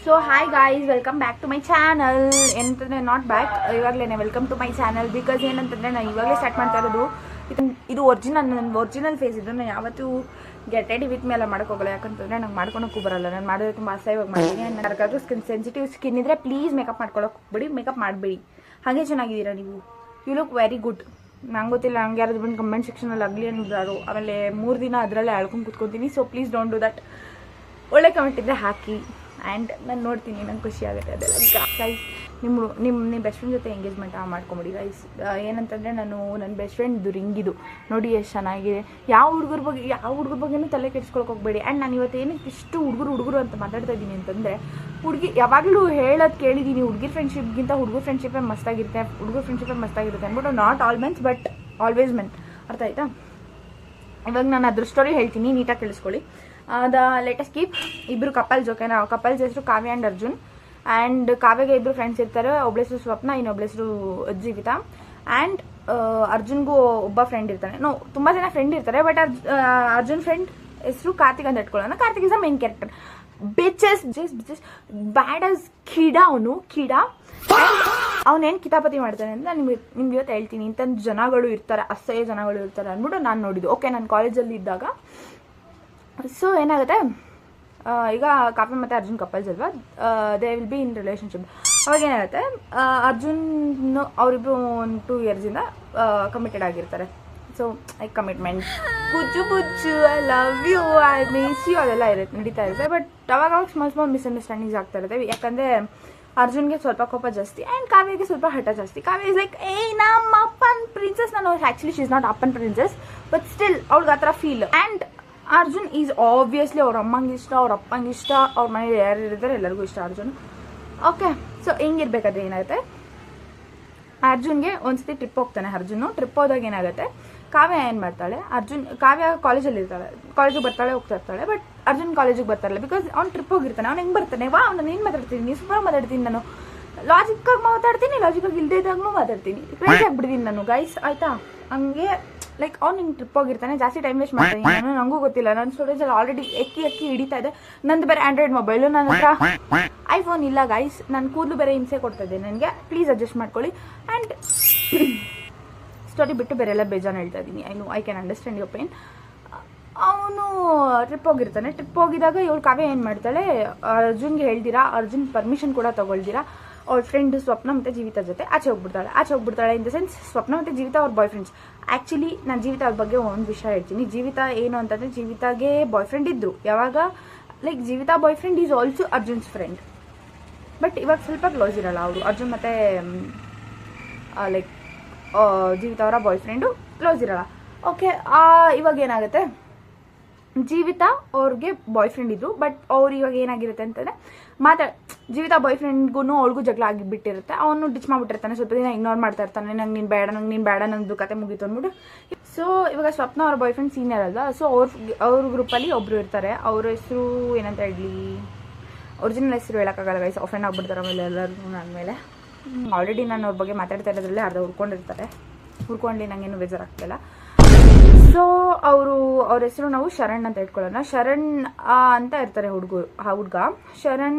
So hi guys, welcome back to my channel. ಏನಂತಂದರೆ not back, ಇವಾಗಲೇ welcome to my channel. Because ಏನಂತಂದರೆ ನಾನು ಇವಾಗಲೇ ಸ್ಟಾರ್ಟ್ ಮಾಡ್ತಾ ಇರೋದು. ಇದು ಒರಿಜಿನಲ್ ಫೇಸ್. ಇದು ನಾನು ಯಾವತ್ತೂ ಗೆಟ್ ರೆಡಿ ವಿತ್ ಮೇಲೆ ಮಾಡೋಕ್ಕೋಗಲ್ಲ. ಯಾಕಂತಂದರೆ ನಂಗೆ ಮಾಡ್ಕೊಳಕ್ಕೂ ಬರಲ್ಲ. ನಾನು ಮಾಡೋದು ತುಂಬ ಅಸಹ್ಯವಾಗಿ ಮಾಡ್ತೀನಿ. ಯಾರಿಗಾದ್ರೂ ಸೆನ್ಸಿಟಿವ್ ಸ್ಕಿನ್ ಇದ್ದರೆ ಪ್ಲೀಸ್ ಮೇಕಪ್ ಮಾಡ್ಕೊಳಕ್ಕೆ ಹೋಗ್ಬೇಡಿ, ಮೇಕಪ್ ಮಾಡಬೇಡಿ. ಹಾಗೆ ಚೆನ್ನಾಗಿದ್ದೀರಾ ನೀವು. You look very good. ನಂಗೆ ಗೊತ್ತಿಲ್ಲ, ನಂಗೆ ಯಾರಾದ್ರು ಬಂದು ಕಮೆಂಟ್ ಸೆಕ್ಷನಲ್ಲಿ ಆಗಲಿ ಅನ್ನೋದಾರು. ಆಮೇಲೆ 3 ದಿನ ಅದರಲ್ಲೇ ಅಳ್ಕೊಂಡು ಕೂತ್ಕೊತೀನಿ. So please don't do that. ಒಳ್ಳೆ ಕಮೆಂಟ್ ಇದ್ದರೆ ಹಾಕಿ. ಆ್ಯಂಡ್ ನಾನು ನೋಡ್ತೀನಿ, ನಂಗೆ ಖುಷಿ ಆಗುತ್ತೆ ಅದೆಲ್ಲ. ಗೈಸ್, ನಿಮ್ಮ ಬೆಸ್ಟ್ ಫ್ರೆಂಡ್ ಜೊತೆ ಎಂಗೇಜ್ಮೆಂಟ್ ಮಾಡ್ಕೊಂಬಿಡಿ ಗೈಸ್. ಏನಂತಂದರೆ ನನ್ನ ಬೆಸ್ಟ್ ಫ್ರೆಂಡ್ದು ರಿಂಗಿದು ನೋಡಿ ಎಷ್ಟು ಚೆನ್ನಾಗಿದೆ. ಯಾವ ಹುಡುಗರ ಬಗ್ಗೆನೂ ತಲೆ ಕೆಡಿಸ್ಕೊಳಕ್ಕೆ ಹೋಗಬೇಡಿ. ಆ್ಯಂಡ್ ನಾನು ಇವತ್ತು ಏನಕ್ಕೆ ಇಷ್ಟು ಹುಡುಗರು ಅಂತ ಮಾತಾಡ್ತಾ ಇದ್ದೀನಿ ಅಂತಂದರೆ, ಯಾವಾಗಲೂ ಹೇಳೋದು ಕೇಳಿದ್ದೀನಿ, ಹುಡುಗಿ ಫ್ರೆಂಡ್ಶಿಪ್ಗಿಂತ ಹುಡುಗರ ಫ್ರೆಂಡ್ಶಿಪ್ಪೇ ಮಸ್ತಾಗಿರುತ್ತೆ ಅಂದ್ಬಿಟ್ಟು. Not all men's but always men. ಅರ್ಥ ಆಯ್ತಾ? ಇವಾಗ ನಾನು ಅದ್ರ ಸ್ಟೋರಿ ಹೇಳ್ತೀನಿ, ನೀಟಾಗಿ ಕೇಳಿಸ್ಕೊಳ್ಳಿ. ಲೇಟೆಸ್ಟ್ ಕೀಪ್ ಇಬ್ಬರು ಕಪಲ್ಸ್. ಓಕೆನಾ? ಕಪಲ್ಸ್ ಹೆಸರು ಕಾವ್ಯ ಆ್ಯಂಡ್ ಅರ್ಜುನ್. ಆ್ಯಂಡ್ ಕಾವ್ಯಗೆ ಇಬ್ಬರು ಫ್ರೆಂಡ್ಸ್ ಇರ್ತಾರೆ. ಒಬ್ಬಳ ಹೆಸರು ಸ್ವಪ್ನ, ಇನ್ನೊಬ್ಬಳ ಹೆಸರು ಜೀವಿತಾ. ಆ್ಯಂಡ್ ಅರ್ಜುನ್ಗೂ ಒಬ್ಬ ಫ್ರೆಂಡ್ ಇರ್ತಾನೆ. ತುಂಬ ಜನ ಫ್ರೆಂಡ್ ಇರ್ತಾರೆ, ಬಟ್ ಅರ್ಜುನ್ ಫ್ರೆಂಡ್ ಹೆಸರು ಕಾರ್ತಿಕ್ ಅಂತ ಇಟ್ಕೊಳ್ಳೋಣ. Karthik is a main character. Bitches bad ass kid. ಅವನೇನು ಕಿತಾಪತಿ ಮಾಡ್ತಾನೆ ಅಂತ ನಿಮ್ಗೆ ಇವತ್ತು ಹೇಳ್ತೀನಿ. ಇಂಥ ಜನಗಳು ಇರ್ತಾರೆ, ಅಸಹ್ಯ ಜನಗಳು ಇರ್ತಾರೆ ಅಂದ್ಬಿಟ್ಟು ನಾನು ನೋಡಿದ್ದು. ಓಕೆ, ನಾನು ಕಾಲೇಜಲ್ಲಿ ಇದ್ದಾಗ. ಸೊ ಏನಾಗುತ್ತೆ, ಈಗ ಕಾವ್ಯ ಮತ್ತು ಅರ್ಜುನ್ ಕಪಲ್ಸ್ ಅಲ್ವಾ, they will be in relationship. ಅವಾಗ ಏನಾಗುತ್ತೆ, ಅರ್ಜುನ್ ಅವರಿಬ್ರು 2 ಇಯರ್ಸಿಂದ ಕಮಿಟೆಡ್ ಆಗಿರ್ತಾರೆ. So like commitment, Bujju I love you, I miss you ಅದೆಲ್ಲ ನಡೀತಾ ಇರುತ್ತೆ. ಬಟ್ ಅವಾಗ ಸ್ಮಾಲ್ ಮಿಸ್ಅಂಡರ್ಸ್ಟ್ಯಾಂಡಿಂಗ್ಸ್ ಆಗ್ತಾ ಇರುತ್ತೆ. ಯಾಕಂದರೆ ಅರ್ಜುನ್ಗೆ ಸ್ವಲ್ಪ ಕೋಪ ಜಾಸ್ತಿ ಆ್ಯಂಡ್ ಕಾವ್ಯಗೆ ಸ್ವಲ್ಪ ಹಠ ಜಾಸ್ತಿ. ಕಾವ್ಯ ಇಸ್ ಲೈಕ್, ನಮ್ಮ ಅಪ್ಪನ ಪ್ರಿನ್ಸಸ್. ನಾನು ಆ್ಯಕ್ಚುಲಿ ಶಿ ಇಸ್ ನಾಟ್ ಅಪ್ಪನ ಪ್ರಿನ್ಸಸ್, ಬಟ್ ಸ್ಟಿಲ್ ಅವ್ಳಿಗೆ ಆ ಥರ feel. And Arjun is obviously ಅವ್ರ ಅಮ್ಮಂಗೆ ಇಷ್ಟ, ಅವ್ರ ಅಪ್ಪಂಗೆ ಇಷ್ಟ, ಅವ್ರ ಮನೇಲಿ ಯಾರು ಇರ್ತಾರೆ ಎಲ್ಲರಿಗೂ ಇಷ್ಟ ಅರ್ಜುನ್. ಓಕೆ, ಸೊ ಹಿಂಗಿರ್ಬೇಕಾದ್ರೆ ಏನಾಗುತ್ತೆ, ಅರ್ಜುನ್ಗೆ ಒಂದ್ಸತಿ ಟ್ರಿಪ್ ಹೋಗ್ತಾನೆ. ಟ್ರಿಪ್ ಹೋದಾಗ ಏನಾಗುತ್ತೆ, ಕಾವ್ಯ ಏನು ಮಾಡ್ತಾಳೆ, ಕಾವ್ಯ ಕಾಲೇಜಲ್ಲಿ ಇರ್ತಾಳೆ, ಕಾಲೇಜಿಗೆ ಹೋಗ್ತಾ ಇರ್ತಾಳೆ. ಬಟ್ ಅರ್ಜುನ್ ಕಾಲೇಜಿಗೆ ಬರ್ತಾರಲ್ಲ, ಬಿಕಾಸ್ ಅವ್ನು ಟ್ರಿಪ್ ಹೋಗಿರ್ತಾನೆ. ಅವ್ನು ಹೆಂಗೆ ಬರ್ತಾನೆ, ನಾನು ಏನು ಮಾತಾಡ್ತೀನಿ, ಸೂಪರ್ ಮಾತಾಡ್ತೀನಿ, ನಾನು ಲಾಜಿಕ್ಕಾಗಿ ಮಾತಾಡ್ತೀನಿ, ಲಾಜಿಕ್ಕಾಗಿ ಇಲ್ಲದೇ ಇದ್ದಾಗೂ ಮಾತಾಡ್ತೀನಿ, ಕ್ರೇಜ್ ಆಗಿಬಿಡ್ತೀನಿ ನಾನು ಗೈಸ್. ಆಯಿತಾ? ಹಂಗೆ ಲೈಕ್ ಅವ್ನು ಹಿಂಗೆ ಟ್ರಿಪ್ ಹೋಗಿರ್ತಾನೆ, ಜಾಸ್ತಿ ಟೈಮ್ ವೇಸ್ಟ್ ಮಾಡ್ತೀನಿ ನಾನು. ನನಗೂ ಗೊತ್ತಿಲ್ಲ, ನನ್ನ ಸ್ಟೋರೇಜಲ್ಲಿ ಆಲ್ರೆಡಿ ಎಕ್ಕಿ ಹಿಡಿತಾ ಇದೆ. ನಂದು ಬೇರೆ ಆಂಡ್ರಾಯ್ಡ್ ಮೊಬೈಲು, ನನ್ನ ಹತ್ರ ಐಫೋನ್ ಇಲ್ಲ ಗೈಸ್. ನನ್ನ ಕೂದಲು ಬೇರೆ ಹಿಂಸೆ ಕೊಡ್ತಾ ಇದೆ ನನಗೆ. ಪ್ಲೀಸ್ ಅಡ್ಜಸ್ಟ್ ಮಾಡ್ಕೊಳ್ಳಿ. ಆ್ಯಂಡ್ ಸ್ಟೋರಿ ಬಿಟ್ಟು ಬೇರೆ ಎಲ್ಲ ಬೇಜಾನು ಹೇಳ್ತಾ ಇದ್ದೀನಿ. I can understand your pain. ಅವನು ಟ್ರಿಪ್ ಹೋಗಿರ್ತಾನೆ. ಟ್ರಿಪ್ ಹೋಗಿದಾಗ ಇವಳು ಕಾವ್ಯ ಏನು ಮಾಡ್ತಾಳೆ, ಅರ್ಜುನ್ಗೆ ಹೇಳ್ದಿರಾ, ಅರ್ಜುನ್ ಪರ್ಮಿಷನ್ ಕೂಡ ತೊಗೊಳ್ದಿರಾ, ಅವ್ರ ಫ್ರೆಂಡ್ ಸ್ವಪ್ನ ಮತ್ತು ಜೀವಿತಾ ಜೊತೆ ಆಚೆ ಹೋಗ್ಬಿಡ್ತಾಳೆ. ಇನ್ ದ ಸೆನ್ಸ್ ಸ್ವಪ್ನ ಮತ್ತು ಜೀವಿತಾ ಅವ್ರ ಬಾಯ್ ಫ್ರೆಂಡ್ಸ್. ಆ್ಯಕ್ಚುಲಿ ನಾನು ಜೀವಿತಾ ಅವ್ರ ಬಗ್ಗೆ ಒಂದು ವಿಷಯ ಹೇಳ್ತೀನಿ. ಜೀವಿತಾ ಏನು ಅಂತಂದರೆ, ಜೀವಿತಾಗೆ ಬಾಯ್ ಫ್ರೆಂಡ್ ಇದ್ದರು. ಯಾವಾಗ like Jeevitha boyfriend is also Arjun's friend. But ಇವಾಗ ಸ್ವಲ್ಪ ಕ್ಲೋಸ್ ಇರಲ್ಲ ಅವರು. ಅರ್ಜುನ್ ಮತ್ತು ಲೈಕ್ ಜೀವಿತಾ ಅವರ ಬಾಯ್ ಫ್ರೆಂಡು ಕ್ಲೋಸ್ ಇರಲ್ಲ. ಓಕೆ, ಇವಾಗ ಏನಾಗುತ್ತೆ, ಜೀವಿತಾ ಅವ್ರಿಗೆ ಬಾಯ್ ಫ್ರೆಂಡ್ ಇದ್ರು. ಬಟ್ ಅವ್ರು ಇವಾಗ ಏನಾಗಿರುತ್ತೆ ಅಂತಂದರೆ, ಜೀವಿತಾ ಬಾಯ್ ಫ್ರೆಂಡ್ಗೂ ಅವ್ಳಿಗೂ ಜಗಳ ಆಗಿಬಿಟ್ಟಿರುತ್ತೆ. ಅವನು ಡಿಚ್ ಮಾಡಿಬಿಟ್ಟಿರ್ತಾನೆ, ಸ್ವಲ್ಪ ದಿನ ಇಗ್ನೋರ್ ಮಾಡ್ತಾ ಇರ್ತಾನೆ. ನಂಗೆ ನೀನು ಬೇಡ ನಂದು ಕತೆ ಮುಗೀತು ಅಂದ್ಬಿಟ್ಟು. ಸೊ ಇವಾಗ ಸ್ವಪ್ನ ಅವ್ರ ಬಾಯ್ ಫ್ರೆಂಡ್ ಸೀನಿಯರ್ ಅಲ್ವಾ. ಸೊ ಅವ್ರ ಗ್ರೂಪಲ್ಲಿ ಒಬ್ಬರು ಇರ್ತಾರೆ. ಅವ್ರ ಹೆಸರು ಏನಂತ ಹೇಳಲಿ, ಒರಿಜಿನಲ್ ಹೆಸರು ಹೇಳೋಕ್ಕಾಗಲ್ಲ ಗೈಸ್, ಆಫೆಂಡ್ ಆಗ್ಬಿಡ್ತಾರೆ ಆಮೇಲೆ ಎಲ್ಲರೂ ನನ್ನ ಮೇಲೆ. ಆಲ್ರೆಡಿ ನಾನು ಅವ್ರ ಬಗ್ಗೆ ಮಾತಾಡ್ತಾ ಇರೋದ್ರಲ್ಲೇ ಅರ್ಧ ಹುಡ್ಕೊಂಡು ನಂಗೇನು ಬೇಜಾರಾಗ್ತಿಲ್ಲ. ಸೊ ಅವ್ರ ಹೆಸರು ನಾವು ಶರಣ್ ಅಂತ ಇಟ್ಕೊಳ್ಳೋಣ. ಶರಣ್ ಅಂತ ಇರ್ತಾರೆ ಹುಡುಗ.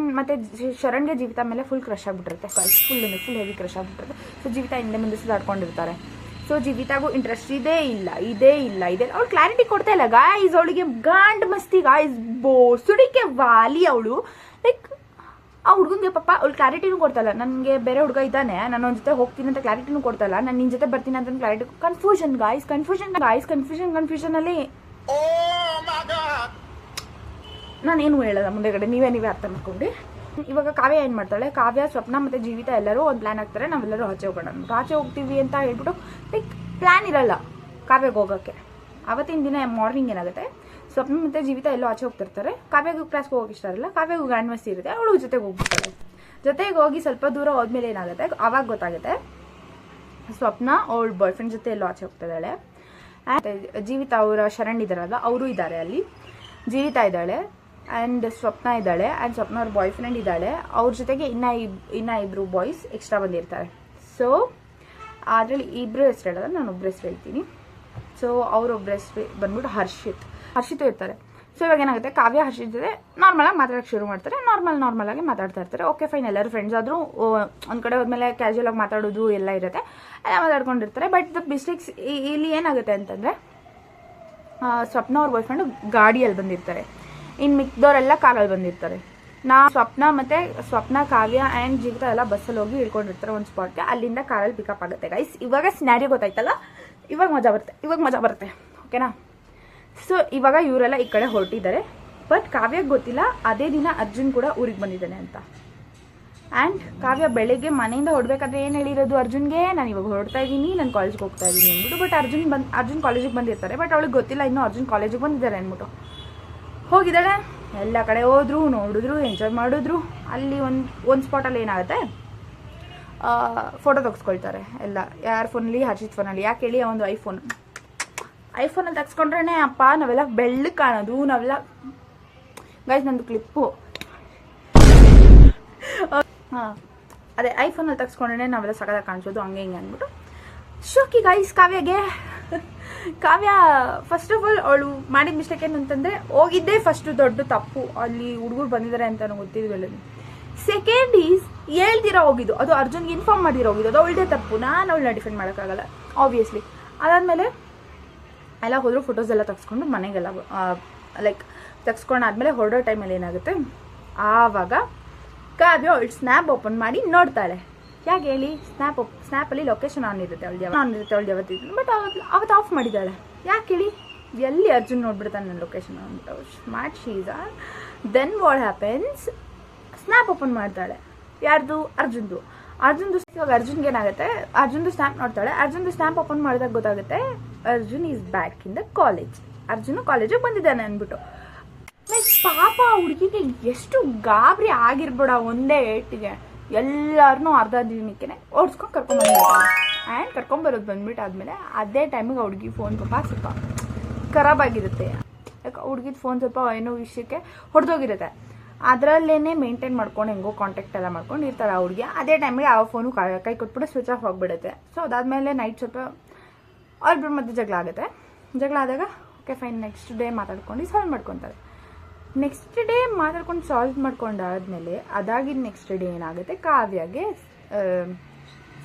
ಶರಣ್ಗೆ ಜೀವಿತಾ ಮೇಲೆ ಫುಲ್ ಕ್ರಶ್ ಆಗಿಬಿಟ್ಟಿರುತ್ತೆ. ಫುಲ್ ಹೆವಿ ಕ್ರಶ್ ಆಗಿಬಿಟ್ಟಿರುತ್ತೆ. ಸೊ ಜೀವಿತಾ ಹಿಂದೆ ಮುಂದೆ ಸುತ್ತಾಡ್ಕೊಂಡಿರ್ತಾರೆ. ಸೊ ಜೀವಿತಾಗೂ ಇಂಟ್ರೆಸ್ಟ್ ಇದೇ ಇಲ್ಲ. ಅವ್ಳು ಕ್ಲಾರಿಟಿ ಕೊಡ್ತಾ ಇಲ್ಲ ಗಾಯ್ಸ್. ಅವಳಿಗೆ ಗಾಂಡ್ ಮಸ್ತಿ ಗಾಯ್ಸ್, ಸುಡಿಕೆ ವಾಲಿ ಅವಳು. ಲೈಕ್ ಆ ಹುಡುಗಂಗೆ ಪಾಪ ಅವ್ಳು ಕ್ಲಾರಿಟಿನೂ ಕೊಡ್ತಾಯಿಲ್ಲ. ನನಗೆ ಬೇರೆ ಹುಡುಗ ಇದ್ದಾನೆ, ನಾನು ಅವ್ನ ಜೊತೆ ಹೋಗ್ತೀನಿ ಅಂತ ಕ್ಲಾರಿಟಿನೂ ಕೊಡ್ತಾಯಿಲ್ಲ. ನಾನು ನಿನ್ನ ಜೊತೆ ಬರ್ತೀನಿ ಅಂತ ಕ್ಲಾರಿಟಿ. ಕನ್ಫ್ಯೂಷನಲ್ಲಿ ನಾನೇನು ಹೇಳಲ್ಲ ಮುಂದೆಗಡೆ, ನೀವೇ ಅರ್ಥ ಮಾಡ್ಕೊಂಡು. ಇವಾಗ ಕಾವ್ಯ ಏನು ಮಾಡ್ತಾಳೆ, ಕಾವ್ಯ ಸ್ವಪ್ನ ಮತ್ತು ಜೀವಿತಾ ಎಲ್ಲರೂ ಒಂದು ಪ್ಲ್ಯಾನ್ ಆಗ್ತಾರೆ. ನಾವೆಲ್ಲರೂ ಆಚೆ ಹೋಗ್ತೀವಿ ಅಂತ ಹೇಳ್ಬಿಟ್ಟು ಲೈಕ್ ಪ್ಲ್ಯಾನ್ ಇರಲ್ಲ ಕಾವ್ಯಗೆ ಹೋಗೋಕ್ಕೆ. ಅವತ್ತಿನ ದಿನ ಮಾರ್ನಿಂಗ್ ಏನಾಗುತ್ತೆ, ಸ್ವಪ್ನ ಮತ್ತು ಜೀವಿತಾ ಎಲ್ಲೋ ಆಚೆ ಹೋಗ್ತಿರ್ತಾರೆ. ಕಾವ್ಯಗೂ ಕ್ಲಾಸ್ಗೆ ಹೋಗೋಕೆ ಇಷ್ಟ ಇರಲ್ಲ. ಕಾವ್ಯಗೂ ಗ್ರ್ಯಾಂಡ್ ಮಸ್ತಿ ಇರುತ್ತೆ. ಅವಳು ಜೊತೆಗೆ ಹೋಗ್ಬಿಡ್ತಾಳೆ. ಜೊತೆಗೆ ಹೋಗಿ ಸ್ವಲ್ಪ ದೂರ ಹೋದ್ಮೇಲೆ ಏನಾಗುತ್ತೆ, ಆವಾಗ ಗೊತ್ತಾಗುತ್ತೆ ಸ್ವಪ್ನ ಅವಳ ಬಾಯ್ ಫ್ರೆಂಡ್ ಜೊತೆ ಎಲ್ಲೋ ಆಚೆ ಹೋಗ್ತಿದ್ದಾಳೆ. ಜೀವಿತಾ ಅವರ ಶರಣ್ ಇದ್ದಾರಲ್ಲ, ಅವರು ಇದ್ದಾರೆ ಅಲ್ಲಿ. ಜೀವಿತಾ ಇದ್ದಾಳೆ ಆ್ಯಂಡ್ ಸ್ವಪ್ನ ಇದ್ದಾಳೆ. ಆ್ಯಂಡ್ ಸ್ವಪ್ನ ಅವ್ರ ಬಾಯ್ ಫ್ರೆಂಡ್ ಇದ್ದಾಳೆ. ಅವ್ರ ಜೊತೆಗೆ ಇನ್ನೂ ಇಬ್ಬರು ಬಾಯ್ಸ್ ಎಕ್ಸ್ಟ್ರಾ ಬಂದಿರ್ತಾರೆ. ಸೊ ಅದರಲ್ಲಿ ಇಬ್ಬರು ಹೆಸರು ಹೇಳೋಲ್ಲ, ನಾನು ಒಬ್ಬರು ಹೆಸರು ಹೇಳ್ತೀನಿ. ಸೊ ಅವರೊಬ್ಬರ ಹೆಸರು ಬಂದ್ಬಿಟ್ಟು ಹರ್ಷಿತ್ ಇರ್ತಾರೆ. ಸೊ ಇವಾಗ ಏನಾಗುತ್ತೆ, ಕಾವ್ಯ ಹರ್ಷಿತ್ ಜೊತೆ ನಾರ್ಮಲಾಗಿ ಮಾತಾಡೋಕ್ಕೆ ಶುರು ಮಾಡ್ತಾರೆ. ನಾರ್ಮಲಾಗಿ ಮಾತಾಡ್ತಾ ಇರ್ತಾರೆ. ಓಕೆ ಫೈನ್, ಎಲ್ಲರೂ ಫ್ರೆಂಡ್ಸ್ ಆದರೂ ಒಂದು ಕಡೆ ಹೋದ್ಮೇಲೆ ಕ್ಯಾಶುಯಲ್ ಆಗಿ ಮಾತಾಡೋದು ಎಲ್ಲ ಇರುತ್ತೆ, ಎಲ್ಲ ಮಾತಾಡ್ಕೊಂಡಿರ್ತಾರೆ. ಬಟ್ ದ ಮಿಸ್ಟೇಕ್ಸ್ ಇಲ್ಲಿ ಏನಾಗುತ್ತೆ ಅಂತಂದರೆ, ಸ್ವಪ್ನ ಅವ್ರ ಬಾಯ್ ಫ್ರೆಂಡು ಗಾಡಿಯಲ್ಲಿ ಬಂದಿರ್ತಾರೆ, ಇನ್ನು ಮಿಕ್ದವರೆಲ್ಲ ಕಾರಲ್ಲಿ ಬಂದಿರ್ತಾರೆ. ಸ್ವಪ್ನ ಕಾವ್ಯ ಆ್ಯಂಡ್ ಜೀವಿತ ಎಲ್ಲ ಬಸ್ಸಲ್ಲಿ ಹೋಗಿ ಇಳ್ಕೊಂಡಿರ್ತಾರೆ ಒಂದು ಸ್ಪಾಟ್ಗೆ. ಅಲ್ಲಿಂದ ಕಾರಲ್ಲಿ ಪಿಕಪ್ ಆಗುತ್ತೆ ಗೈಸ್. ಇವಾಗ ಸ್ನ್ಯಾರಿಯೋ ಗೊತ್ತಾಯ್ತಲ್ಲ, ಇವಾಗ ಮಜಾ ಬರುತ್ತೆ ಓಕೆನಾ. ಸೊ ಇವಾಗ ಇವರೆಲ್ಲ ಈ ಕಡೆ ಹೊರಟಿದ್ದಾರೆ. ಬಟ್ ಕಾವ್ಯಕ್ಕೆ ಗೊತ್ತಿಲ್ಲ ಅದೇ ದಿನ ಅರ್ಜುನ್ ಕೂಡ ಊರಿಗೆ ಬಂದಿದ್ದಾನೆ ಅಂತ. ಆ್ಯಂಡ್ ಕಾವ್ಯ ಬೆಳಗ್ಗೆ ಮನೆಯಿಂದ ಹೊರಡ್ಬೇಕಾದ್ರೆ ಏನು ಹೇಳಿರೋದು ಅರ್ಜುನ್ಗೆ, ನಾನು ಇವಾಗ ಹೊರಡ್ತಾ ಇದ್ದೀನಿ, ನಾನು ಕಾಲೇಜ್ಗೆ ಹೋಗ್ತಾ ಇದ್ದೀನಿ ಅಂದ್ಬಿಟ್ಟು. ಬಟ್ ಅರ್ಜುನ್ ಕಾಲೇಜಿಗೆ ಬಂದಿರ್ತಾರೆ. ಬಟ್ ಅವಳಿಗೆ ಗೊತ್ತಿಲ್ಲ ಇನ್ನೂ ಅರ್ಜುನ್ ಕಾಲೇಜಿಗೆ ಬಂದಿದ್ದಾರೆ ಅಂದ್ಬಿಟ್ಟು. ಹೋಗಿದ್ದಾಳೆ, ಎಲ್ಲ ಕಡೆ ಹೋದ್ರು, ನೋಡಿದ್ರು, ಎಂಜಾಯ್ ಮಾಡಿದ್ರು. ಅಲ್ಲಿ ಒಂದು ಸ್ಪಾಟಲ್ಲಿ ಏನಾಗುತ್ತೆ, ಫೋಟೋ ತೆಗೆಸ್ಕೊಳ್ತಾರೆ ಎಲ್ಲ. ಯಾರ ಫೋನಲ್ಲಿ, ಹರ್ಷಿತ್ ಫೋನಲ್ಲಿ. ಯಾಕೆ ಹೇಳಿ, ಒಂದು ಐಫೋನಲ್ಲಿ ತೆಗೆಸ್ಕೊಂಡ್ರೆ ಅಪ್ಪ ನಾವೆಲ್ಲ ಬೆಳ್ಳಗೆ ಕಾಣೋದು. ನಾವೆಲ್ಲ ಗೈಸ್ ನಂದು ಕ್ಲಿಪ್ಪು ಹಾಂ ಅದೇ ಐಫೋನಲ್ಲಿ ತೆಗೆಸ್ಕೊಂಡ್ರೆ ನಾವೆಲ್ಲ ಸಕದಾಗ ಕಾಣಿಸೋದು, ಹಂಗೆ ಹಿಂಗೆ ಅಂದ್ಬಿಟ್ಟು ಶೋಕಿ guys. Kavya first of all ಅವಳು ಮಾಡಿದ ಮಿಸ್ಟೇಕ್ ಏನಂತಂದರೆ, ಹೋಗಿದ್ದೇ ಫಸ್ಟು ದೊಡ್ಡ ತಪ್ಪು. ಅಲ್ಲಿ ಹುಡುಗರು ಬಂದಿದ್ದಾರೆ ಅಂತ ನನಗೆ ಗೊತ್ತಿದ್ವಲ್ಲ. ಸೆಕೆಂಡ್ ಈಸ್ ಹೇಳ್ದಿರೋ ಹೋಗಿದ್ದು, ಅದು ಅರ್ಜುನ್ಗೆ ಇನ್ಫಾರ್ಮ್ ಮಾಡಿರೋ ಹೋಗಿದ್ದು, ಅದು ಅವಳದೇ ತಪ್ಪು. ನಾನು ಅವಳನ್ನ ಡಿಫೆಂಡ್ ಮಾಡೋಕ್ಕಾಗಲ್ಲ ಆಬ್ವಿಯಸ್ಲಿ. ಅದಾದಮೇಲೆ ಎಲ್ಲ ಹೋದ್ರು, ಫೋಟೋಸ್ ಎಲ್ಲ ತೆಗೆಸ್ಕೊಂಡು ಮನೆಗೆಲ್ಲ ಲೈಕ್ ತೆಗೆಸ್ಕೊಂಡಾದ್ಮೇಲೆ ಹೊರಡೋ ಟೈಮಲ್ಲಿ ಏನಾಗುತ್ತೆ, ಆವಾಗ ಕಾವ್ಯ ಅವಳು ಸ್ನ್ಯಾಪ್ ಓಪನ್ ಮಾಡಿ ನೋಡ್ತಾಳೆ. ಯಾಕೆ ಹೇಳಿ, ಸ್ನ್ಯಾಪಲ್ಲಿ ಲೊಕೇಶನ್ ಆನ್ ಇರುತ್ತೆ ಅವಳು ಯಾವತ್ತಿದ್ದು. ಬಟ್ ಅವತ್ತು ಆಫ್ ಮಾಡಿದ್ದಾಳೆ. ಯಾಕೆ ಹೇಳಿ, ಎಲ್ಲಿ ಅರ್ಜುನ್ ನೋಡ್ಬಿಡ್ತಾನೆ ನನ್ನ ಲೊಕೇಶನ್ ಅಂದ್ಬಿಟ್ಟು. ಸ್ಮಾರ್ಟ್ ಶೀಸ. Then what happens, snap open ಮಾಡ್ತಾಳೆ. ಯಾರ್ದು, ಅರ್ಜುನ್ದು. ಇವಾಗ ಅರ್ಜುನ್ಗೆ ಏನಾಗುತ್ತೆ, ಅರ್ಜುನ್ದು ಸ್ನ್ಯಾಪ್ ನೋಡ್ತಾಳೆ. ಅರ್ಜುನ್ದು ಸ್ನ್ಯಾಪ್ ಓಪನ್ ಮಾಡಿದಾಗ ಗೊತ್ತಾಗುತ್ತೆ Arjun is back in the college. Arjun ಕಾಲೇಜಿಗೆ ಬಂದಿದ್ದಾನೆ ಅಂದ್ಬಿಟ್ಟು. ಲೈಕ್ ಪಾಪ ಹುಡುಗಿಗೆ ಎಷ್ಟು ಗಾಬರಿ ಆಗಿರ್ಬೇಡ ಒಂದೇ ಏಟಿಗೆ. ಎಲ್ಲರನ್ನೂ ಅರ್ಧ ದಿನಕ್ಕೆ ಓಡಿಸ್ಕೊಂಡು ಕರ್ಕೊಂಡ್ಬಂದಿರ್ತಾಳೆ. ಆ್ಯಂಡ್ ಕರ್ಕೊಂಬರೋದು ಬಂದ್ಬಿಟ್ಟು ಆದಮೇಲೆ ಅದೇ ಟೈಮಿಗೆ ಹುಡುಗಿ ಫೋನ್ ಸ್ವಲ್ಪ ಖರಾಬ್ ಆಗಿರುತ್ತೆ. ಯಾಕೆ ಹುಡುಗಿದ ಫೋನ್ ಸ್ವಲ್ಪ ಏನೋ ವಿಷಯಕ್ಕೆ ಹೊಡೆದೋಗಿರುತ್ತೆ. ಅದರಲ್ಲೇ ಮೇಂಟೈನ್ ಮಾಡ್ಕೊಂಡು ಹೆಂಗೋ ಕಾಂಟ್ಯಾಕ್ಟ್ ಎಲ್ಲ ಮಾಡ್ಕೊಂಡು ಇರ್ತಾಳೆ ಆ ಹುಡುಗಿ. ಅದೇ ಟೈಮಿಗೆ ಆ ಫೋನು ಕೈ ಕೊಟ್ಬಿಟ್ಟು ಸ್ವಿಚ್ ಆಫ್ ಆಗಿಬಿಡುತ್ತೆ. ಸೊ ಅದಾದಮೇಲೆ ನೈಟ್ ಸ್ವಲ್ಪ ಅವ್ರಿಬ್ರ ಮಧ್ಯೆ ಜಗಳ ಆಗುತ್ತೆ. ಜಗಳ ಆದಾಗ ಓಕೆ ಫೈನ್, ನೆಕ್ಸ್ಟ್ ಡೇ ಮಾತಾಡ್ಕೊಂಡು ಸಾಲ್ವ್ ಮಾಡ್ಕೊತಾರೆ. ನೆಕ್ಸ್ಟ್ ಡೇ ಮಾತಾಡ್ಕೊಂಡು ಸಾಲ್ವ್ ಮಾಡ್ಕೊಂಡಾದ್ಮೇಲೆ ಅದಾಗಿದ್ದ ನೆಕ್ಸ್ಟ್ ಡೇ ಏನಾಗುತ್ತೆ, ಕಾವ್ಯಗೆ,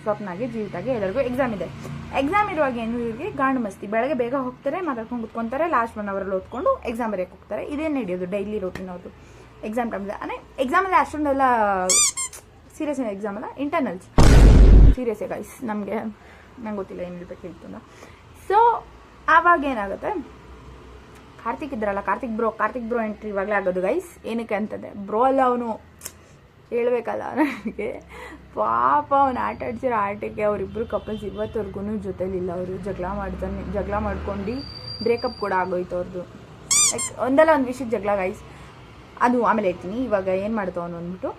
ಸ್ವಪ್ನಾಗೆ, ಜೀವಿತಾಗೆ ಎಲ್ಲರಿಗೂ ಎಕ್ಸಾಮ್ ಇದೆ. ಎಕ್ಸಾಮ್ ಇರುವಾಗ ಏನು ಇವ್ರಿಗೆ ಗಾಂಡು ಮಸ್ತಿ. ಬೆಳಗ್ಗೆ ಬೇಗ ಹೋಗ್ತಾರೆ, ಮಾತಾಡ್ಕೊಂಡು ಕುತ್ಕೊತಾರೆ, ಲಾಸ್ಟ್ 1 ಅವರಲ್ಲಿ ಓದ್ಕೊಂಡು ಎಕ್ಸಾಮ್ ಬರೆಯೋಕೆ ಹೋಗ್ತಾರೆ. ಇದೇನು ನಡೆಯೋದು ಡೈಲಿ ರೂಟೀನ್ ಅವ್ರದ್ದು ಎಕ್ಸಾಮ್ ಟೈಮ್ಗೆ. ಅಂದರೆ ಎಕ್ಸಾಮಲ್ಲಿ ಅಷ್ಟೊಂದೆಲ್ಲ ಸೀರಿಯಸ್ ಎಕ್ಸಾಮ್ ಅಲ್ಲ, ಇಂಟರ್ನಲ್ಸ್ ಸೀರಿಯಸ್ಸೇ ಗೈಸ್. ನಂಗೆ ಗೊತ್ತಿಲ್ಲ ಏನು ಹೇಳ್ಬೇಕು ಹೇಳ್ತಂದ. ಸೊ ಆವಾಗ ಏನಾಗುತ್ತೆ, ಕಾರ್ತಿಕ್ ಇದ್ರಲ್ಲ, ಕಾರ್ತಿಕ್ ಬ್ರೋ ಎಂಟ್ರಿ ಇವಾಗಲೇ ಆಗೋದು ಗೈಸ್. ಏನಕ್ಕೆ ಅಂತಂದರೆ, ಬ್ರೋ ಅಲ್ಲ ಅವನು, ಹೇಳ್ಬೇಕಲ್ಲ ನನಗೆ. ಪಾಪ ಅವನು ಆಟ ಆಡ್ಸಿರೋ ಆಟಕ್ಕೆ ಅವರಿಬ್ಬರು ಕಪಲ್ಸ್ ಇವತ್ತವರೆಗೂ ಜೊತೆಲಿಲ್ಲ. ಅವರು ಜಗಳ ಮಾಡ್ಕೊಂಡು ಬ್ರೇಕಪ್ ಕೂಡ ಆಗೋಯ್ತು ಅವ್ರದ್ದು. ಲೈಕ್ ಒಂದಲ್ಲ ಒಂದು ವಿಷಯದ ಜಗಳ ಗೈಸ್, ಅದು ಆಮೇಲೆ ಹೇಳ್ತೀನಿ. ಇವಾಗ ಏನು ಮಾಡ್ತಾವ ಅವನು ಅಂದ್ಬಿಟ್ಟು.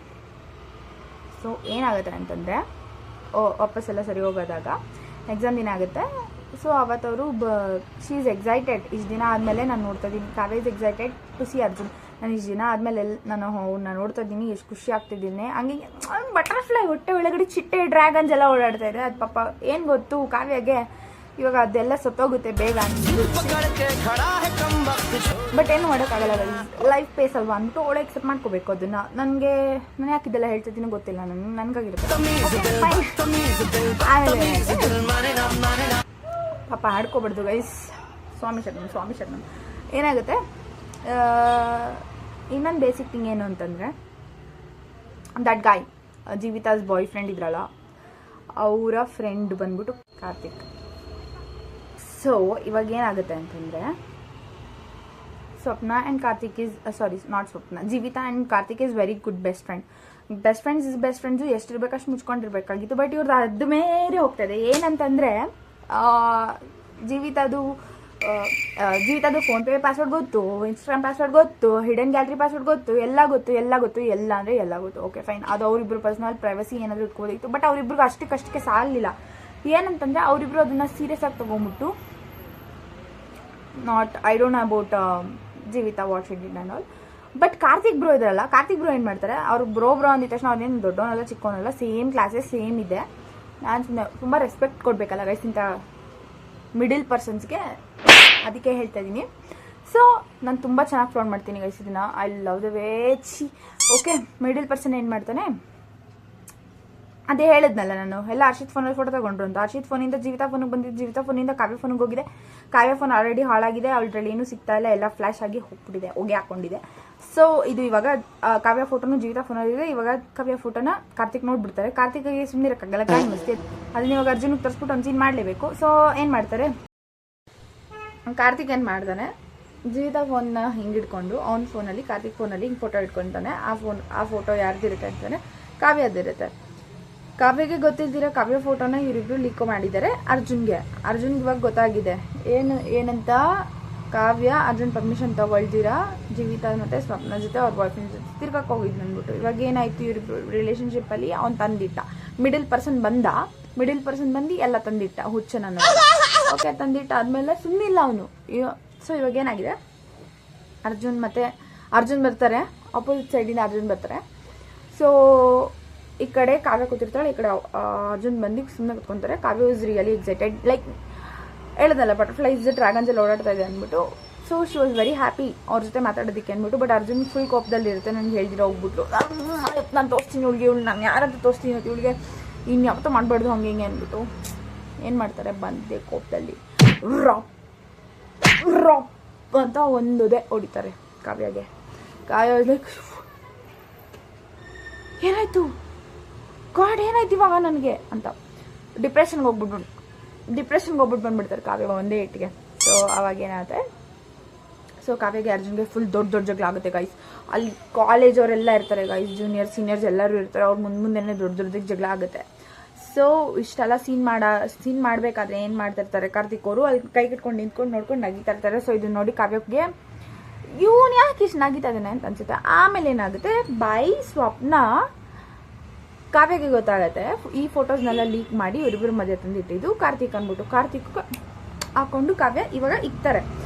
ಸೊ ಏನಾಗುತ್ತೆ ಅಂತಂದರೆ, ವಾಪಸ್ಸೆಲ್ಲ ಸರಿ ಹೋಗೋದಾಗ ಎಕ್ಸಾಮ್ ದಿನ ಆಗುತ್ತೆ. ಸೊ ಅವತ್ತವರು ಶಿ ಈಸ್ ಎಕ್ಸೈಟೆಡ್. ಇಷ್ಟು ದಿನ ಆದಮೇಲೆ ನಾನು ನೋಡ್ತಾ ಇದ್ದೀನಿ, Kavya is excited to see Arjun. ನಾನು ಇಷ್ಟು ದಿನ ಆದಮೇಲೆ ನಾನು ನೋಡ್ತಾ ಇದ್ದೀನಿ, ಎಷ್ಟು ಖುಷಿ ಆಗ್ತಿದ್ದೀನಿ. ಹಂಗೆ ಬಟರ್ಫ್ಲೈ ಹೊಟ್ಟೆ ಒಳಗಡೆ ಚಿಟ್ಟೆ ಡ್ರ್ಯಾಗನ್ಸ್ ಎಲ್ಲ ಓಡಾಡ್ತಾ ಇದೆ. ಅದು ಪಾಪ ಏನು ಗೊತ್ತು ಕಾವ್ಯಗೆ, ಇವಾಗ ಅದೆಲ್ಲ ಸತ್ತೋಗುತ್ತೆ ಬೇಗ ಬಟ್ ಏನು ಮಾಡೋಕ್ಕಾಗಲ್ಲ. ಲೈಫ್ ಪೇಸ್ ಅಲ್ವಾ ಅಂದ್ಬಿಟ್ಟು ಅವಳು ಎಕ್ಸೆಪ್ಟ್ ಮಾಡ್ಕೋಬೇಕು ಅದನ್ನ. ನಾನು ಯಾಕೆ ಇದೆಲ್ಲ ಹೇಳ್ತಿದ್ದೀನಿ ಗೊತ್ತಿಲ್ಲ, ನನಗಾಗಿರುತ್ತೆ. ಪಾಪ ಆಡ್ಕೊಬಾರ್ದು ಗೈಸ್. ಸ್ವಾಮಿ ಶರಣಂ. ಏನಾಗುತ್ತೆ, ಇನ್ನೊಂದು ಬೇಸಿಕ್ ಥಿಂಗ್ ಏನು ಅಂತಂದರೆ, ದಟ್ ಗಾಯ್ ಜೀವಿತಾಸ್ ಬಾಯ್ ಫ್ರೆಂಡ್ ಇದ್ರಲ್ಲ, ಅವರ ಫ್ರೆಂಡ್ ಬಂದ್ಬಿಟ್ಟು ಕಾರ್ತಿಕ್. ಸೊ ಇವಾಗ ಏನಾಗುತ್ತೆ ಅಂತಂದರೆ, Swapna and Karthik Jeevitha and Karthik is very good best friends ಎಷ್ಟಿರ್ಬೇಕು ಅಷ್ಟು ಮುಚ್ಕೊಂಡಿರ್ಬೇಕಾಗಿತ್ತು. ಬಟ್ ಇವ್ರದ್ದು ಅದ ಮೇಲೆ ಹೋಗ್ತದೆ. ಏನಂತಂದರೆ, ಜೀವಿತಾದು ಫೋನ್ಪೇ ಪಾಸ್ವರ್ಡ್ ಗೊತ್ತು, ಇನ್ಸ್ಟಾಗ್ರಾಮ್ ಪಾಸ್ವರ್ಡ್ ಗೊತ್ತು, ಹಿಡನ್ ಗ್ಯಾಲರಿ ಪಾಸ್ವರ್ಡ್ ಗೊತ್ತು, ಎಲ್ಲ ಅಂದರೆ ಎಲ್ಲ ಗೊತ್ತು. ಓಕೆ ಫೈನ್, ಅದು ಅವರಿಬ್ಬರು ಪರ್ಸನಲ್ ಪ್ರೈವಸಿ ಏನಾದರೂ ಇಟ್ಕೋದಿತ್ತು. ಬಟ್ ಅವರಿಬ್ರಿಗೂ ಅಷ್ಟಕ್ಕೆ ಸಾಲಿಲ್ಲ. ಏನಂತಂದರೆ, ಅವರಿಬ್ರು ಅದನ್ನು ಸೀರಿಯಸ್ ಆಗಿ ತೊಗೊಂಬಿಟ್ಟು, I don't know about Jeevitha what she did and all. But Karthik bro ಇದ್ರಲ್ಲ, ಕಾರ್ತಿಕ್ ಬ್ರೋ ಏನು ಮಾಡ್ತಾರೆ, ಅವ್ರು ಬ್ರೋ ಅಂದಿದ ತಕ್ಷಣ ಅವ್ರೇನು ದೊಡ್ಡವನಲ್ಲ ಚಿಕ್ಕವನಲ್ಲ, ಸೇಮ್ ಕ್ಲಾಸಸ್ ಸೇಮ್ ಇದೆ. ನಾನು ತುಂಬ ರೆಸ್ಪೆಕ್ಟ್ ಕೊಡಬೇಕಲ್ಲ ಗೈಸ್ ಇಂಥ ಮಿಡಿಲ್ ಪರ್ಸನ್ಸ್ಗೆ, ಅದಕ್ಕೆ ಹೇಳ್ತಾ ಇದ್ದೀನಿ. ಸೊ ನಾನು ತುಂಬ ಚೆನ್ನಾಗಿ ಫ್ಲೋಟ್ ಮಾಡ್ತೀನಿ ಗೈಸ್ ಇದನ್ನ. I love the way okay. Middle person ಏನು ಮಾಡ್ತಾನೆ, ಅದೇ ಹೇಳಿದ್ನಲ್ಲ ನಾನು, ಎಲ್ಲ ಹರ್ಷಿತ್ ಫೋನಲ್ಲಿ ಫೋಟೋ ತಗೊಂಡ್ರು ಅಂತ. ಹರ್ಷಿತ್ ಫೋನಿಂದ ಜೀವಿತಾ ಫೋನಿಗೆ ಬಂದಿದ್ದು, ಜೀವಿತಾ ಫೋನಿಂದ ಕಾವ್ಯ ಫೋನಿಗೆ ಹೋಗಿದೆ. ಕಾವ್ಯ ಫೋನ್ ಆಲ್ರೆಡಿ ಹಾಳಾಗಿದೆ, ಅವಳಲ್ಲಿ ಏನೂ ಸಿಗ್ತಾ ಇಲ್ಲ, ಎಲ್ಲ ಫ್ಲಾಶ್ ಆಗಿ ಹೋಗ್ಬಿಟ್ಟಿದೆ, ಹೊಗೆ ಹಾಕೊಂಡಿದೆ. ಸೊ ಇದು ಇವಾಗ ಕಾವ್ಯ ಫೋಟೋನು ಜೀವಿತಾ ಫೋನಲ್ಲಿದೆ. ಇವಾಗ ಕಾವ್ಯ ಫೋಟೋನ ಕಾರ್ತಿಕ್ ನೋಡ್ಬಿಡ್ತಾರೆ. ಕಾರ್ತಿಕ್ಗೆ ಸುಮ್ಮನೆ ಇರೋಕ್ಕಾಗಲ್ಲ, ಕಾಯಿ ಮಸ್ತಿ. ಅದನ್ನ ಇವಾಗ ಅರ್ಜುನ್ಗೆ ತರಿಸ್ಬಿಟ್ಟು ಒಂದು ಸೀನ್ ಮಾಡಲೇಬೇಕು. ಸೊ ಏನು ಮಾಡ್ತಾರೆ, ಕಾರ್ತಿಕ್ ಏನು ಮಾಡ್ತಾನೆ, ಜೀವಿತಾ ಫೋನ್ನ ಹಿಂಗೆ ಇಟ್ಕೊಂಡು ಅವ್ನ ಫೋನಲ್ಲಿ, ಕಾರ್ತಿಕ್ ಫೋನಲ್ಲಿ ಹಿಂಗೆ ಫೋಟೋ ಇಟ್ಕೊತಾನೆ. ಆ ಫೋಟೋ ಯಾರ್ದಿರುತ್ತೆ ಅಂತಾನೆ, ಕಾವ್ಯದಿರುತ್ತೆ. ಕಾವ್ಯಗೆ ಗೊತ್ತಿಲ್ದಿರೋ ಕಾವ್ಯ ಫೋಟೋನ ಇವರಿಬ್ರು ಲೀಕ್ ಮಾಡಿದ್ದಾರೆ ಅರ್ಜುನ್ಗೆ ಇವಾಗ ಗೊತ್ತಾಗಿದೆ. ಏನಂತ, ಕಾವ್ಯ ಅರ್ಜುನ್ ಪರ್ಮಿಷನ್ ತಗೊಳ್ದಿರಾ ಜೀವಿತಾ ಮತ್ತು ಸ್ವಪ್ನ ಜೊತೆ ಅವ್ರ ಬಾಯ್ ಫ್ರೆಂಡ್ ಜೊತೆ ತಿರ್ಗಕ್ಕೆ ಹೋಗಿದ್ದು ಅಂದ್ಬಿಟ್ಟು. ಇವಾಗ ಏನಾಯ್ತು, ಇವರಿಬ್ರು ರಿಲೇಷನ್ಶಿಪ್ಪಲ್ಲಿ ಅವ್ನು ತಂದಿಟ್ಟ. ಮಿಡಿಲ್ ಪರ್ಸನ್ ಬಂದು ಎಲ್ಲ ತಂದಿಟ್ಟ, ಹುಚ್ಚನ. ಓಕೆ, ತಂದಿಟ್ಟ ಆದಮೇಲೆ ಸುಮ್ಮನಿಲ್ಲ ಅವನು. ಸೊ ಇವಾಗ ಏನಾಗಿದೆ, ಅರ್ಜುನ್ ಬರ್ತಾರೆ, ಆಪೋಸಿಟ್ ಸೈಡಿಂದ ಅರ್ಜುನ್ ಬರ್ತಾರೆ. ಸೊ ಈ ಕಡೆ ಕಾವ್ಯ ಕೂತಿರ್ತಾಳೆ, ಈ ಕಡೆ ಅರ್ಜುನ್ ಬಂದು ಸುಮ್ಮನೆ ಕೂತ್ಕೊಂತಾರೆ. ಕಾವ್ಯ ಇಸ್ ರಿಯಲಿ ಎಕ್ಸೈಟೆಡ್, ಲೈಕ್ ಹೇಳೋದಲ್ಲ, ಬಟರ್ಫ್ಲೈಸ್ ಡ್ರ್ಯಾಗನ್ಸ್ ಎಲ್ಲ ಓಡಾಡ್ತಾ ಇದೆ ಅಂದ್ಬಿಟ್ಟು. So she was very happy ಅವ್ರ ಜೊತೆ ಮಾತಾಡೋದಕ್ಕೆ ಅಂದ್ಬಿಟ್ಟು. ಬಟ್ ಅರ್ಜುನ್ ಫುಲ್ ಕೋಪದಲ್ಲಿ ಇರುತ್ತೆ, ನನಗೆ ಹೇಳ್ದಿರ ಹೋಗ್ಬಿಟ್ಟು ನಾನು ತೋರಿಸ್ತೀನಿ ಇವಳಿಗೆ, ನಾನು ಯಾರಂತ ತೋರಿಸ್ತೀನಿ ಇವಳಿಗೆ, ಇನ್ಯಾವತ್ತೂ ಮಾಡಬಾರ್ದು ಹಂಗೆ ಹಿಂಗೆ ಅಂದ್ಬಿಟ್ಟು. ಏನು ಮಾಡ್ತಾರೆ, ಬಂದೆ ಕೋಪದಲ್ಲಿ ರಾಪ್ ಅಂತ ಒಂದೇ ಹೊಡಿತಾರೆ ಕಾವ್ಯಗೆ. ಕಾವ್ಯ ಲೈಕ್ ಏನಾಯ್ತು ಗಾಡ್, ಏನಾಯ್ತು ಇವಾಗ ನನಗೆ ಅಂತ ಡಿಪ್ರೆಷನ್ಗೆ ಹೋಗ್ಬಿಟ್ಟು ಬಂದ್ಬಿಡ್ತಾರೆ ಕಾವ್ಯ ಒಂದೇ ಇಟ್ಟಿಗೆ. ಸೊ ಅವಾಗ ಏನಾಗುತ್ತೆ, ಸೊ ಕಾವ್ಯಗೆ ಅರ್ಜುನ್ಗೆ ಫುಲ್ ದೊಡ್ಡ ಜಗಳ ಆಗುತ್ತೆ ಗೈಸ್. ಅಲ್ಲಿ ಕಾಲೇಜ್ ಅವರೆಲ್ಲ ಇರ್ತಾರೆ ಗೈಸ್, ಜೂನಿಯರ್ಸ್ ಸೀನಿಯರ್ಸ್ ಎಲ್ಲರೂ ಇರ್ತಾರೆ. ಅವ್ರು ಮುಂದೆನೇ ದೊಡ್ಡ ಜಗಳ ಆಗುತ್ತೆ. ಸೊ ಇಷ್ಟೆಲ್ಲ ಸೀನ್ ಮಾಡಬೇಕಾದ್ರೆ ಏನು ಮಾಡ್ತಿರ್ತಾರೆ, ಕಾರ್ತಿಕ್ ಅವರು ಅಲ್ಲಿ ಕೈ ಕಟ್ಕೊಂಡು ನಿಂತ್ಕೊಂಡು ನೋಡ್ಕೊಂಡು ನಗಿತಾ ಇರ್ತಾರೆ. ಸೊ ಇದನ್ನ ನೋಡಿ ಕಾವ್ಯಕ್ಕೆ ಇವನು ಯಾಕೆ ಇಷ್ಟು ನಗಿತಾ ಇದ್ದಾನೆ ಅಂತ ಅನ್ಸುತ್ತೆ. ಆಮೇಲೆ ಏನಾಗುತ್ತೆ, ಬೈ ಸ್ವಪ್ನ ಕಾವ್ಯಗೆ ಗೊತ್ತಾಗತ್ತೆ ಈ ಫೋಟೋಸ್ನೆಲ್ಲ ಲೀಕ್ ಮಾಡಿ ಇವರಿಬ್ಬರು ಮಧ್ಯೆ ತಂದಿಟ್ಟಿದ್ದು ಕಾರ್ತಿಕ್ ಅಂದ್ಬಿಟ್ಟು. ಕಾರ್ತಿಕ್ ಹಾಕೊಂಡು ಕಾವ್ಯ ಇವಾಗ ಇಕ್ತಾರೆ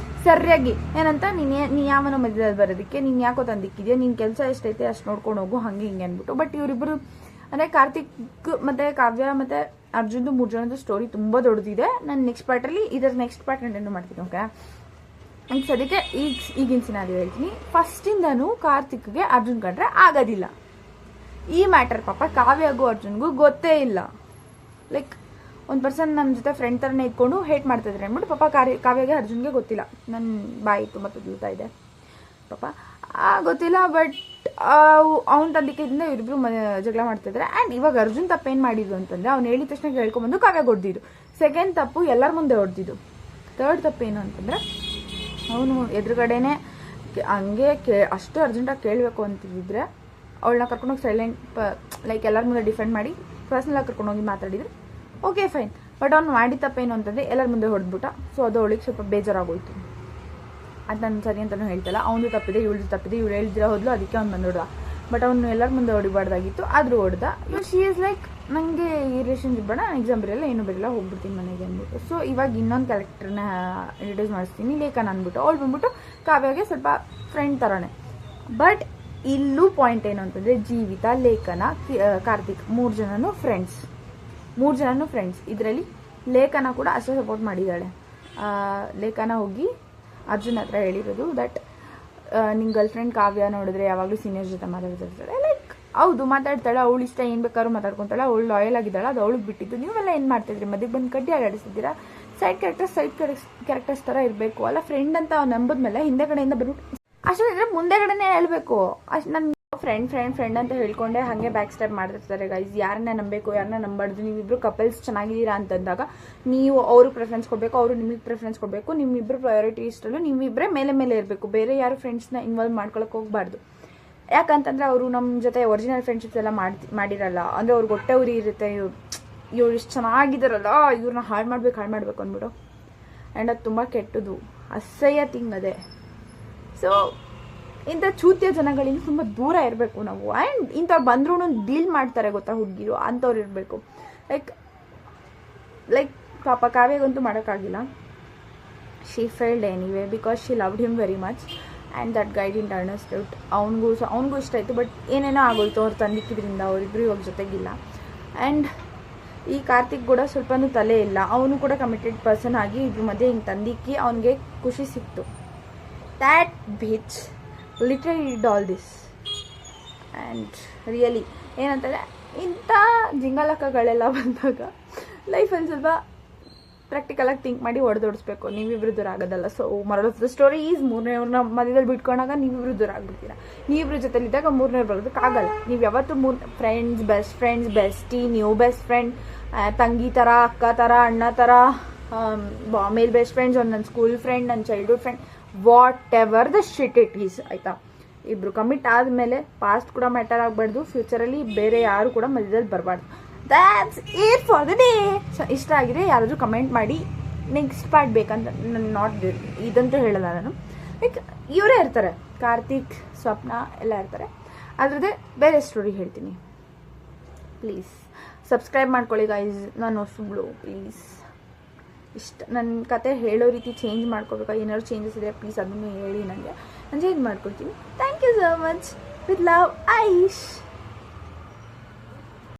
ಸರಿಯಾಗಿ. ಏನಂತ, ನೀ ಯಾವನ ಮಧ್ಯದಲ್ಲಿ ಬರೋದಕ್ಕೆ ನೀನು ಯಾಕೋ ತಂದಿಕ್ಕಿದ್ಯಾ, ನಿನ್ನ ಕೆಲಸ ಎಷ್ಟೈತೆ ಅಷ್ಟು ನೋಡ್ಕೊಂಡು ಹೋಗು, ಹಂಗೆ ಹಿಂಗೆ ಅಂದ್ಬಿಟ್ಟು. ಬಟ್ ಇವರಿಬ್ಬರು ಅಂದರೆ ಕಾರ್ತಿಕ್ ಮತ್ತು ಕಾವ್ಯ ಮತ್ತು ಅರ್ಜುನ್ದು 3 ಜನದ ಸ್ಟೋರಿ ತುಂಬ ದೊಡ್ಡದಿದೆ. ನಾನು ನೆಕ್ಸ್ಟ್ ಪಾರ್ಟಲ್ಲಿ ನೆಕ್ಸ್ಟ್ ಪಾರ್ಟ್ ಕಂಟಿನ್ಯೂ ಮಾಡ್ತೀನಿ. ಓಕೆ, ಈಗ ಸದ್ಯಕ್ಕೆ ಈಗಿನ ಸಿನಾರಿಯೋ ಹೇಳ್ತೀನಿ. ಫಸ್ಟಿಂದನೂ ಕಾರ್ತಿಕ್ಗೆ ಅರ್ಜುನ್ ಕಂಡ್ರೆ ಆಗೋದಿಲ್ಲ. ಈ ಮ್ಯಾಟರ್ ಪಾಪ ಕಾವ್ಯಗೂ ಅರ್ಜುನ್ಗೂ ಗೊತ್ತೇ ಇಲ್ಲ. ಲೈಕ್ ಒಂದು ಪರ್ಸನ್ ನನ್ನ ಜೊತೆ ಫ್ರೆಂಡ್ ಥರನೇ ಇಟ್ಕೊಂಡು ಹೇಟ್ ಮಾಡ್ತಿದ್ರೆ ಅಂದ್ಬಿಟ್ಟು ಪಾಪ ಕಾವ್ಯಗೆ ಅರ್ಜುನ್ಗೆ ಗೊತ್ತಿಲ್ಲ. ನನ್ನ ಬಾಯಿ ತುಂಬ ತುದುತ್ತಾ ಇದೆ ಪಾಪ, ಗೊತ್ತಿಲ್ಲ. ಬಟ್ ಅವ್ನ ತಂದಿಕೆಯಿಂದ ಇವರಿಬ್ರು ಜಗಳ ಮಾಡ್ತಿದ್ದಾರೆ. ಆ್ಯಂಡ್ ಇವಾಗ ಅರ್ಜುನ್ ತಪ್ಪೇನು ಮಾಡಿದ್ದು ಅಂತಂದರೆ, ಅವ್ನು ಹೇಳಿದ ತಕ್ಷಣ ಹೇಳ್ಕೊಂಬಂದು ಕಾವ್ಯ ಹೊಡೆದಿದ್ದು. ಸೆಕೆಂಡ್ ತಪ್ಪು ಎಲ್ಲರ ಮುಂದೆ ಹೊಡೆದಿದ್ದು. ಥರ್ಡ್ ತಪ್ಪೇನು ಅಂತಂದರೆ, ಅವನು ಎದುರುಗಡೆನೆ ಹಂಗೆ ಅಷ್ಟು ಅರ್ಜೆಂಟಾಗಿ ಕೇಳಬೇಕು ಅಂತಿದ್ದರೆ ಅವಳನ್ನ ಕರ್ಕೊಂಡೋಗಿ ಸೈಲೆಂಟ್ ಲೈಕ್ ಎಲ್ಲರ ಮುಂದೆ ಡಿಫೆಂಡ್ ಮಾಡಿ ಪರ್ಸ್ನಲಾಗಿ ಕರ್ಕೊಂಡೋಗಿ ಮಾತಾಡಿದರೆ ಓಕೆ ಫೈನ್. ಬಟ್ ಅವ್ನು ಮಾಡಿ ತಪ್ಪೇನು ಅಂತಂದರೆ ಎಲ್ಲರ ಮುಂದೆ ಹೊಡೆದ್ಬಿಟ್ಟ. ಸೊ ಅದು ಅವಳಿಗೆ ಸ್ವಲ್ಪ ಬೇಜಾರಾಗೋಯ್ತು. ಅದು ನಾನು ಸರಿ ಅಂತಲೂ ಹೇಳ್ತಲ್ಲ, ಅವನದು ತಪ್ಪಿದೆ, ಇವಳದು ತಪ್ಪಿದೆ, ಇವಳು ಹೇಳ್ದಿರ ಹೋದ್ಲು, ಅದಕ್ಕೆ ಅವ್ನು ಬಂದು ಹೊಡೆದ. ಬಟ್ ಅವನು ಎಲ್ಲರ ಮುಂದೆ ಹೊಡಿಬಾರ್ದಾಗಿತ್ತು, ಆದರೂ ಹೊಡೆದ. ಶಿ ಈಸ್ ಲೈಕ್, ನನಗೆ ಈ ರಿಲೇಷನ್ಶಿಪ್ ಬೇಡ, ಎಕ್ಸಾಮ್ ಬರಲ್ಲ, ಏನೂ ಬರಲ್ಲ, ಹೋಗ್ಬಿಡ್ತೀನಿ ಮನೆಗೆ ಅಂದ್ಬಿಟ್ಟು. ಸೊ ಇವಾಗ ಇನ್ನೊಂದು ಕ್ಯಾರೆಕ್ಟರ್ನ ಇಂಟ್ರೊಡ್ಯೂಸ್ ಮಾಡಿಸ್ತೀನಿ, ಲೇಖನ ಅಂದ್ಬಿಟ್ಟು. ಅವಳು ಬಂದ್ಬಿಟ್ಟು ಕಾವ್ಯಗೆ ಸ್ವಲ್ಪ ಫ್ರೆಂಡ್ ಥರನೇ. ಬಟ್ ಇಲ್ಲೂ ಪಾಯಿಂಟ್ ಏನು ಅಂತಂದರೆ, ಜೀವಿತಾ, ಲೇಖನ, ಕಾರ್ತಿಕ್ 3 ಜನನೂ ಫ್ರೆಂಡ್ಸ್. ಇದರಲ್ಲಿ ಲೇಖನ ಕೂಡ ಅಷ್ಟೇ ಸಪೋರ್ಟ್ ಮಾಡಿದ್ದಾಳೆ. ಲೇಖನ ಹೋಗಿ ಅರ್ಜುನ್ ಹತ್ರ ಹೇಳಿರೋದು ದಟ್ ನಿನ್ನ ಗರ್ಲ್ ಫ್ರೆಂಡ್ ಕಾವ್ಯ ನೋಡಿದ್ರೆ ಯಾವಾಗಲೂ ಸೀನಿಯರ್ ಜೊತೆ ಮಾತಾಡ್ತಿರ್ತಾಳೆ. ಲೈಕ್ ಹೌದು ಮಾತಾಡ್ತಾಳೆ, ಅವಳು ಇಷ್ಟ ಏನು ಬೇಕಾದ್ರೂ ಮಾತಾಡ್ಕೊತಾಳೆ, ಅವಳು ಲಾಯಲ್ ಆಗಿದ್ದಾಳೆ, ಅದು ಅವಳಿಗೆ ಬಿಟ್ಟಿದ್ದು. ನೀವೆಲ್ಲ ಏನು ಮಾಡ್ತಿದ್ರಿ, ಮಧ್ಯಕ್ಕೆ ಬಂದು ಕಡ್ಡಿ ಆಡಿಸ್ತಿದ್ದೀರಾ? ಸೈಡ್ ಕ್ಯಾರೆಕ್ಟರ್ಸ್ ಥರ ಇರಬೇಕು ಅಲ್ಲ. ಫ್ರೆಂಡ್ ಅಂತ ಅವ್ನು ನಂಬಿದ್ಮೇಲೆ ಹಿಂದೆ ಕಡೆಯಿಂದ ಬಂದ್ಬಿಟ್ಟು ಅಷ್ಟು ಇದ್ರೆ ಮುಂದೆ ಕಡೆನೇ ಹೇಳಬೇಕು. ಅಷ್ಟು ನನ್ನ ಫ್ರೆಂಡ್ ಅಂತ ಹೇಳ್ಕೊಂಡೆ ಹಾಗೆ ಬ್ಯಾಕ್ ಸ್ಟೆಪ್ ಮಾಡ್ತಿರ್ತಾರೆ ಗೈಸ್. ಯಾರನ್ನ ನಂಬಬೇಕು, ಯಾರನ್ನ ನಂಬಾರ್ದು. ನೀವಿಬ್ರು ಕಪಲ್ಸ್ ಚೆನ್ನಾಗಿದ್ದೀರಾ ಅಂತಂದಾಗ ನೀವು ಅವ್ರಿಗೆ ಪ್ರಿಫರೆನ್ಸ್ ಕೊಡಬೇಕು, ಅವರು ನಿಮಗೆ ಪ್ರಿಫರೆನ್ಸ್ ಕೊಡಬೇಕು. ನಿಮ್ಮಿಬ್ಬರು ಪ್ರಯಾರಿಟಿ ಇಷ್ಟಲ್ಲೂ ನೀವಿಬ್ಬರೇ ಮೇಲೆ ಇರಬೇಕು. ಬೇರೆ ಯಾರು ಫ್ರೆಂಡ್ಸ್ನ ಇನ್ವಾಲ್ವ್ ಮಾಡ್ಕೊಳಕ್ಕೆ ಹೋಗಬಾರ್ದು. ಯಾಕಂತಂದರೆ ಅವರು ನಮ್ಮ ಜೊತೆ ಒರಿಜಿನಲ್ ಫ್ರೆಂಡ್ಶಿಪ್ಸ್ ಎಲ್ಲ ಮಾಡಿರಲ್ಲ. ಅಂದರೆ ಅವ್ರಿಗೆ ಹೊಟ್ಟೆ ಉರಿ ಇರುತ್ತೆ, ಇವ್ರು ಇಷ್ಟು ಚೆನ್ನಾಗಿದ್ದಾರಲ್ಲ, ಇವ್ರನ್ನ ಹಾಳು ಮಾಡ್ಬೇಕು ಅಂದ್ಬಿಟ್ಟು. ಆ್ಯಂಡ್ ಅದು ತುಂಬ ಕೆಟ್ಟದು, ಅಸಹ್ಯ ಥಿಂಗ್ ಅದೇ. ಸೊ ಇಂಥ ಚೂತ್ಯ ಜನಗಳಿಂದ ತುಂಬ ದೂರ ಇರಬೇಕು ನಾವು. ಆ್ಯಂಡ್ ಇಂಥವ್ರು ಬಂದ್ರೂ ಡೀಲ್ ಮಾಡ್ತಾರೆ ಗೊತ್ತಾ ಹುಡುಗಿರು, ಅಂಥವ್ರು ಇರಬೇಕು. ಲೈಕ್ ಪಾಪ ಕಾವ್ಯಗಂತೂ ಮಾಡೋಕ್ಕಾಗಿಲ್ಲ. She failed anyway because she loved him very much and that Guy didn't understand. ಅವನಿಗೂ ಇಷ್ಟ ಆಯಿತು, ಬಟ್ ಏನೇನೋ ಆಗೋಯ್ತು ಅವ್ರು ತಂದಿಕ್ಕಿದ್ರಿಂದ. ಅವರಿಬ್ಬರು ಇವಾಗ ಜೊತೆಗಿಲ್ಲ. ಆ್ಯಂಡ್ ಈ ಕಾರ್ತಿಕ್ ಕೂಡ ಸ್ವಲ್ಪನೂ ತಲೆ ಇಲ್ಲ. ಅವನು ಕೂಡ ಕಮಿಟೆಡ್ ಪರ್ಸನ್ ಆಗಿ ಇದ್ರ ಮಧ್ಯೆ ಹಿಂಗೆ ತಂದಿಕ್ಕಿ ಅವನಿಗೆ ಖುಷಿ ಸಿಕ್ತು. That bitch literally did all this. And really ಏನಂತಂದರೆ ಇಂಥ ಜಿಂಗಲಕ್ಕಗಳೆಲ್ಲ ಬಂದಾಗ ಲೈಫಲ್ಲಿ ಸ್ವಲ್ಪ ಪ್ರಾಕ್ಟಿಕಲಾಗಿ ಥಿಂಕ್ ಮಾಡಿ ಹೊಡೆದೋಡಿಸ್ಬೇಕು. ನೀವಿಬ್ರು ದೂರ ಆಗೋದಲ್ಲ. So moral of the story is ಮೂರನೇವ್ರನ್ನ ಮಧ್ಯದಲ್ಲಿ ಬಿಟ್ಕೊಂಡಾಗ ನೀವಿಬ್ರು ದೂರ ಆಗ್ಬಿಡ್ತೀರ. ನೀವಿಬ್ರು ಜೊತೆಲಿದ್ದಾಗ ಮೂರನೇವ್ರು ಬರೋದಕ್ಕಾಗಲ್ಲ. ನೀವು ಯಾವತ್ತೂ friends, bestie, new best friend, ತಂಗಿ ಥರ, ಅಕ್ಕ ಥರ, ಅಣ್ಣ ಥರ, ಮೇಲ್ ಬೆಸ್ಟ್ ಫ್ರೆಂಡ್ಸ್, ನನ್ನ ಸ್ಕೂಲ್ ಫ್ರೆಂಡ್, ನನ್ನ childhood friend, what ever the shit it is, ಆಯಿತಾ. ಇಬ್ಬರು ಕಮಿಟ್ ಆದಮೇಲೆ ಪಾಸ್ಟ್ ಕೂಡ ಮ್ಯಾಟರ್ ಆಗಬಾರ್ದು, ಫ್ಯೂಚರಲ್ಲಿ ಬೇರೆ ಯಾರು ಕೂಡ ಮಧ್ಯದಲ್ಲಿ ಬರಬಾರ್ದು. That's it for the day. So ಇಷ್ಟ ಆಗಿದೆ, ಯಾರಾದರೂ ಕಮೆಂಟ್ ಮಾಡಿ. ನೆಕ್ಸ್ಟ್ ಪಾರ್ಟ್ ಬೇಕಂತ ನಾನು ಇದಂತೂ ಹೇಳಲ್ಲ ನಾನು. ಲೈಕ್ ಇವರೇ ಇರ್ತಾರೆ, ಕಾರ್ತಿಕ್, ಸ್ವಪ್ನ ಎಲ್ಲ ಇರ್ತಾರೆ. ಅದರದ್ದೇ ಬೇರೆ ಸ್ಟೋರಿ ಹೇಳ್ತೀನಿ. ಪ್ಲೀಸ್ ಸಬ್ಸ್ಕ್ರೈಬ್ ಮಾಡ್ಕೊಳ್ಳಿ ಗೈಸ್. ನಾನು ಹೊಸಬ್ಳು, ಪ್ಲೀಸ್. ನನ್ನ ಕತೆ ಹೇಳೋ ರೀತಿ ಚೇಂಜ್ ಮಾಡ್ಕೋಬೇಕಾ, ಏನಾದ್ರು ಚೇಂಜಸ್ ಇದೆ ಪ್ಲೀಸ್ ಅದನ್ನು ಹೇಳಿ ನನಗೆ. ನಾನು ಚೇಂಜ್ ಮಾಡ್ಕೊಡ್ತೀನಿ. Thank you so much. With love, Aish.